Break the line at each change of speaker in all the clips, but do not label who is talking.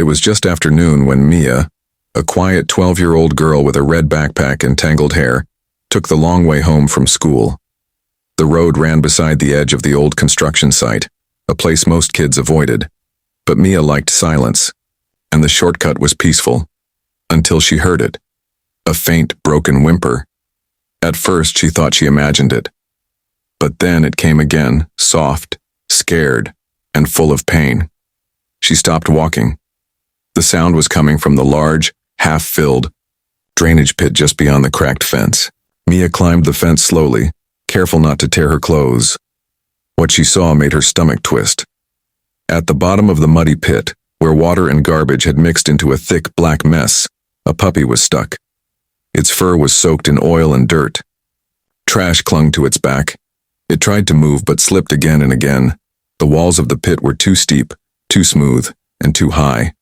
It was just after noon when Mia, a quiet 12-year-old girl with a red backpack and tangled hair, took the long way home from school. The road ran beside the edge of the old construction site, a place most kids avoided. But Mia liked silence, and the shortcut was peaceful, until she heard it. A faint, broken whimper. At first she thought she imagined it. But then it came again, soft, scared, and full of pain. She stopped walking. The sound was coming from the large, half-filled drainage pit just beyond the cracked fence. Mia climbed the fence slowly, careful not to tear her clothes. What she saw made her stomach twist. At the bottom of the muddy pit, where water and garbage had mixed into a thick black mess, a puppy was stuck. Its fur was soaked in oil and dirt. Trash clung to its back. It tried to move but slipped again and again. The walls of the pit were too steep, too smooth, and too high.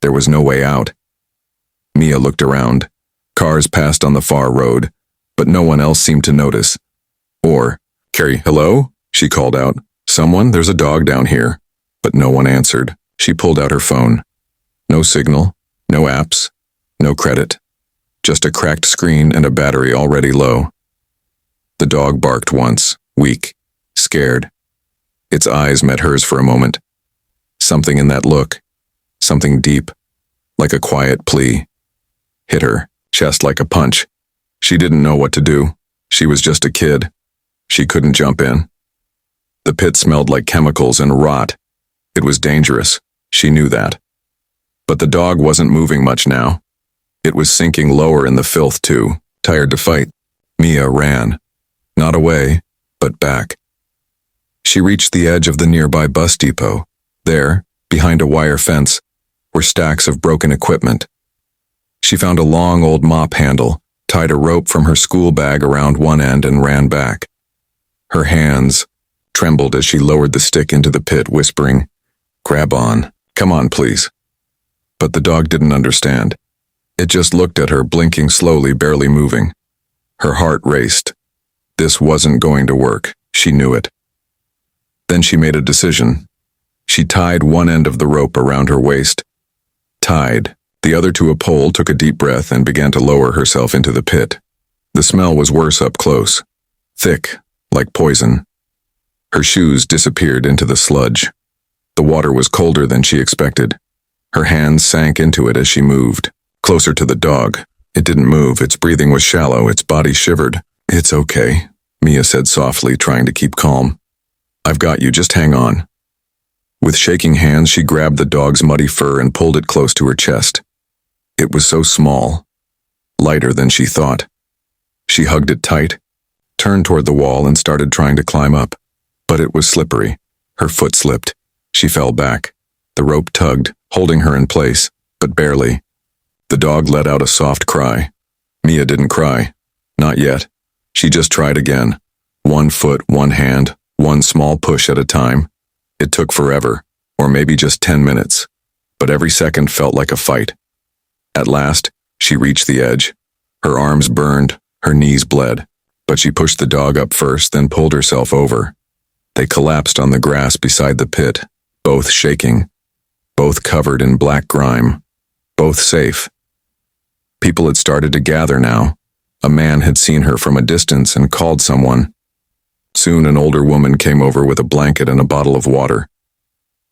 There was no way out. Mia looked around. Cars passed on the far road, but no one else seemed to notice. Or, "Carrie, hello?" she called out. "Someone, there's a dog down here." But no one answered. She pulled out her phone. No signal, no apps, no credit. Just a cracked screen and a battery already low. The dog barked once, weak, scared. Its eyes met hers for a moment. Something in that look, something deep, like a quiet plea, hit her chest like a punch. She didn't know what to do. She was just a kid. She couldn't jump in. The pit smelled like chemicals and rot. It was dangerous. She knew that. But the dog wasn't moving much now. It was sinking lower in the filth too, tired to fight. Mia ran. Not away, but back. She reached the edge of the nearby bus depot. There, behind a wire fence, were stacks of broken equipment. She found a long old mop handle, tied a rope from her school bag around one end and ran back. Her hands trembled as she lowered the stick into the pit, whispering, "Grab on. Come on, please." But the dog didn't understand. It just looked at her, blinking slowly, barely moving. Her heart raced. This wasn't going to work. She knew it. Then she made a decision. She tied one end of the rope around her waist. Tied the other to a pole, took a deep breath, and began to lower herself into the pit. The smell was worse up close. Thick, like poison. Her shoes disappeared into the sludge. The water was colder than she expected. Her hands sank into it as she moved, closer to the dog. It didn't move. Its breathing was shallow. Its body shivered. "It's okay," Mia said softly, trying to keep calm. "I've got you. Just hang on." With shaking hands, she grabbed the dog's muddy fur and pulled it close to her chest. It was so small, lighter than she thought. She hugged it tight, turned toward the wall, and started trying to climb up. But it was slippery. Her foot slipped. She fell back. The rope tugged, holding her in place, but barely. The dog let out a soft cry. Mia didn't cry. Not yet. She just tried again. One foot, one hand, one small push at a time. It took forever, or maybe just 10 minutes, but every second felt like a fight. At last, she reached the edge. Her arms burned, her knees bled, but she pushed the dog up first, then pulled herself over. They collapsed on the grass beside the pit, both shaking, both covered in black grime, both safe. People had started to gather now. A man had seen her from a distance and called someone. Soon an older woman came over with a blanket and a bottle of water.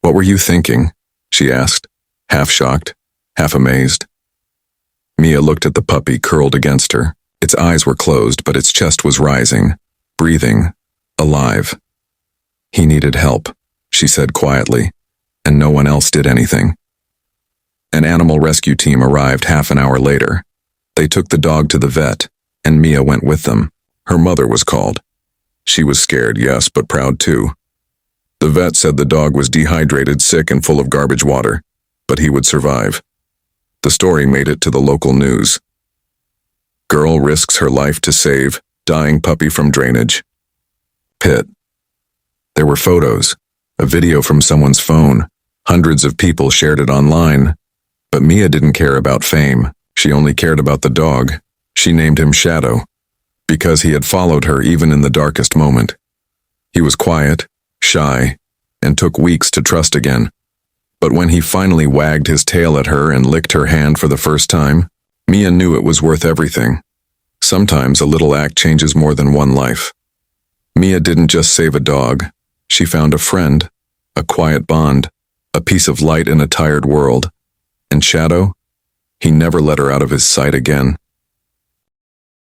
"What were you thinking?" she asked, half shocked, half amazed. Mia looked at the puppy curled against her. Its eyes were closed, but its chest was rising, breathing, alive. "He needed help," she said quietly, and no one else did anything. An animal rescue team arrived half an hour later. They took the dog to the vet, and Mia went with them. Her mother was called. She was scared, yes, but proud too. The vet said the dog was dehydrated, sick, and full of garbage water, but he would survive. The story made it to the local news. Girl risks her life to save dying puppy from drainage. Pit. There were photos, a video from someone's phone. Hundreds of people shared it online. But Mia didn't care about fame. She only cared about the dog. She named him Shadow, because he had followed her even in the darkest moment. He was quiet, shy, and took weeks to trust again. But when he finally wagged his tail at her and licked her hand for the first time, Mia knew it was worth everything. Sometimes a little act changes more than one life. Mia didn't just save a dog. She found a friend, a quiet bond, a piece of light in a tired world. And Shadow? He never let her out of his sight again.